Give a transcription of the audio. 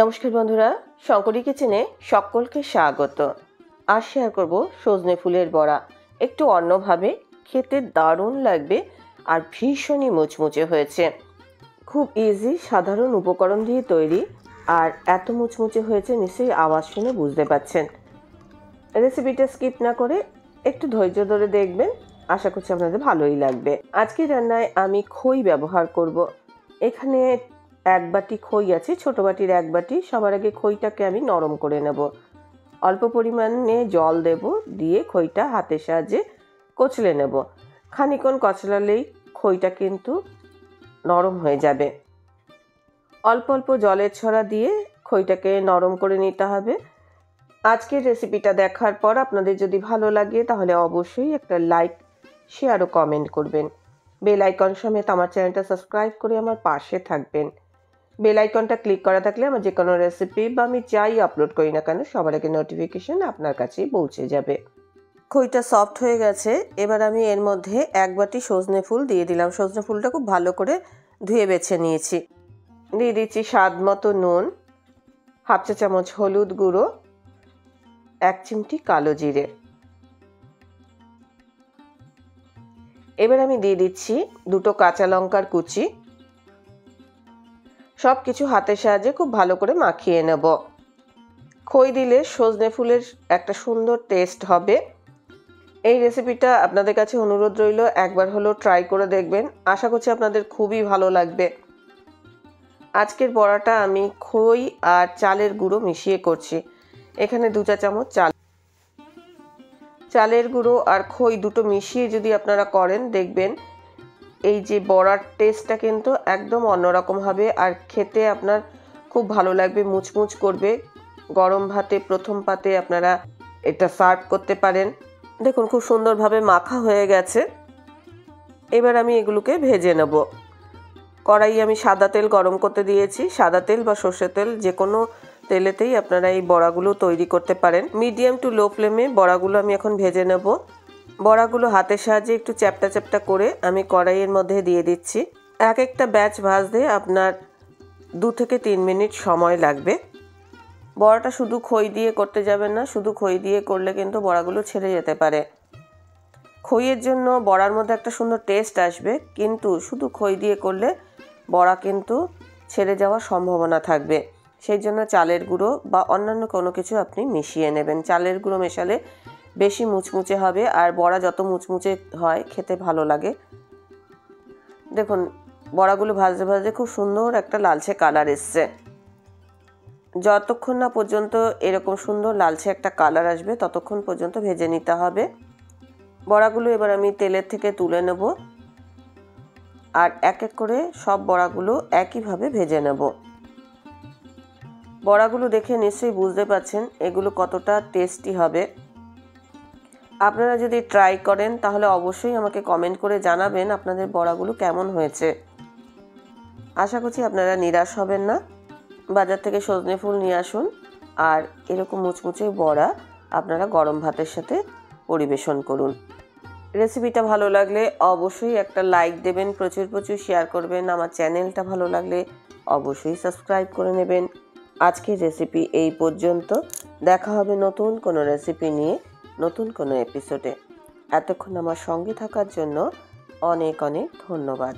নমস্কার বন্ধুরা, শঙ্করী কিচেনে সকলকে স্বাগত। আজ শেয়ার করব সজনে ফুলের বড়া। একটু অন্যভাবে, খেতে দারুণ লাগবে আর ভীষণই মুচমুচে হয়েছে। খুব ইজি, সাধারণ উপকরণ দিয়ে তৈরি, আর এত মুচমুচে হয়েছে নিশ্চয়ই আওয়াজ শুনে বুঝতে পারছেন। রেসিপিটা স্কিপ না করে একটু ধৈর্য ধরে দেখবেন, আশা করছি আপনাদের ভালোই লাগবে। আজকের রান্নায় আমি খই ব্যবহার করব। এখানে এক বাটি খই আছে, ছোট বাটির এক বাটি। সবার আগে খইটাকে আমি নরম করে নেব। অল্প পরিমাণে জল দেব, দিয়ে খইটা হাতের সাহায্যে কচলে নেব। খানিকক্ষণ কচলালেই খইটা কিন্তু নরম হয়ে যাবে। অল্প অল্প জলের ছড়া দিয়ে খইটাকে নরম করে নিতে হবে। আজকের রেসিপিটা দেখার পর আপনাদের যদি ভালো লাগে তাহলে অবশ্যই একটা লাইক, শেয়ার ও কমেন্ট করবেন। বেল আইকন সমেত আমার চ্যানেলটা সাবস্ক্রাইব করে আমার পাশে থাকবেন। বেল আইকনটা ক্লিক করা থাকলে আমার যে কোনো রেসিপি বা আমি যাই আপলোড করি না কেন সবার আগে নোটিফিকেশন আপনার কাছেই পৌঁছে যাবে। খইটা সফট হয়ে গেছে। এবার আমি এর মধ্যে এক বাটি সজনে ফুল দিয়ে দিলাম। সজনে ফুলটা খুব ভালো করে ধুয়ে বেছে নিয়েছি। দিয়ে দিচ্ছি স্বাদ মতো নুন, হাফ চা চামচ হলুদ গুঁড়ো, এক চিমটি কালো জিরে। এবার আমি দিয়ে দিচ্ছি দুটো কাঁচা লঙ্কার কুচি। সব কিছু হাতের সাহায্যে খুব ভালো করে মাখিয়ে নেব। খই দিলে সজনে ফুলের একটা সুন্দর টেস্ট হবে। এই রেসিপিটা আপনাদের কাছে অনুরোধ রইল, একবার হলো ট্রাই করে দেখবেন। আশা করছি আপনাদের খুবই ভালো লাগবে। আজকের বড়াটা আমি খই আর চালের গুঁড়ো মিশিয়ে করছি। এখানে 2 চা চামচ চালের গুঁড়ো আর খই দুটো মিশিয়ে যদি আপনারা করেন, দেখবেন এই যে বড়ার টেস্টটা কিন্তু একদম অন্যরকম হবে আর খেতে আপনার খুব ভালো লাগবে, মুচমুচ করবে। গরম ভাতে প্রথম পাতে আপনারা এটা সার্ভ করতে পারেন। দেখুন খুব সুন্দরভাবে মাখা হয়ে গেছে। এবার আমি এগুলোকে ভেজে নেব। কড়াই আমি সাদা তেল গরম করতে দিয়েছি। সাদা তেল বা সর্ষের তেল, যে কোনো তেলেতেই আপনারা এই বড়াগুলো তৈরি করতে পারেন। মিডিয়াম টু লো ফ্লেমে বড়াগুলো আমি এখন ভেজে নেব। বড়াগুলো হাতের সাহায্যে একটু চ্যাপটা চ্যাপটা করে আমি কড়াইয়ের মধ্যে দিয়ে দিচ্ছি। এক একটা ব্যাচ ভাজতে আপনার 2 থেকে 3 মিনিট সময় লাগবে। বড়াটা শুধু খই দিয়ে করতে যাবেন না, শুধু খই দিয়ে করলে কিন্তু বড়াগুলো ছেড়ে যেতে পারে। খইয়ের জন্য বড়ার মধ্যে একটা সুন্দর টেস্ট আসবে, কিন্তু শুধু খই দিয়ে করলে বড়া কিন্তু ছেড়ে যাওয়ার সম্ভাবনা থাকবে। সেই জন্য চালের গুঁড়ো বা অন্যান্য কোনো কিছু আপনি মিশিয়ে নেবেন। চালের গুঁড়ো মেশালে বেশি মুচমুচে হবে, আর বড়া যত মুচমুচে হয় খেতে ভালো লাগে। দেখুন বড়াগুলো ভাজতে ভাজতে খুব সুন্দর একটা লালচে কালার এসছে। যতক্ষণ না পর্যন্ত এরকম সুন্দর লালচে একটা কালার আসবে ততক্ষণ পর্যন্ত ভেজে নিতে হবে। বড়াগুলো এবার আমি তেলের থেকে তুলে নেব, আর এক এক করে সব বড়াগুলো একইভাবে ভেজে নেব। বড়াগুলো দেখে নিশ্চয়ই বুঝতে পারছেন এগুলো কতটা টেস্টি হবে। আপনারা যদি ট্রাই করেন তাহলে অবশ্যই আমাকে কমেন্ট করে জানাবেন আপনাদের বড়াগুলো কেমন হয়েছে। আশা করছি আপনারা নিরাশ হবেন না। বাজার থেকে সজনে ফুল নিয়ে আসুন, আর এরকম মুচমুচে বড়া আপনারা গরম ভাতের সাথে পরিবেশন করুন। রেসিপিটা ভালো লাগলে অবশ্যই একটা লাইক দেবেন, প্রচুর প্রচুর শেয়ার করবেন। আমার চ্যানেলটা ভালো লাগলে অবশ্যই সাবস্ক্রাইব করে নেবেন। আজকের রেসিপি এই পর্যন্ত। দেখা হবে নতুন কোনো রেসিপি নিয়ে, নতুন কোনো এপিসোডে। এতক্ষণ আমার সঙ্গে থাকার জন্য অনেক অনেক ধন্যবাদ।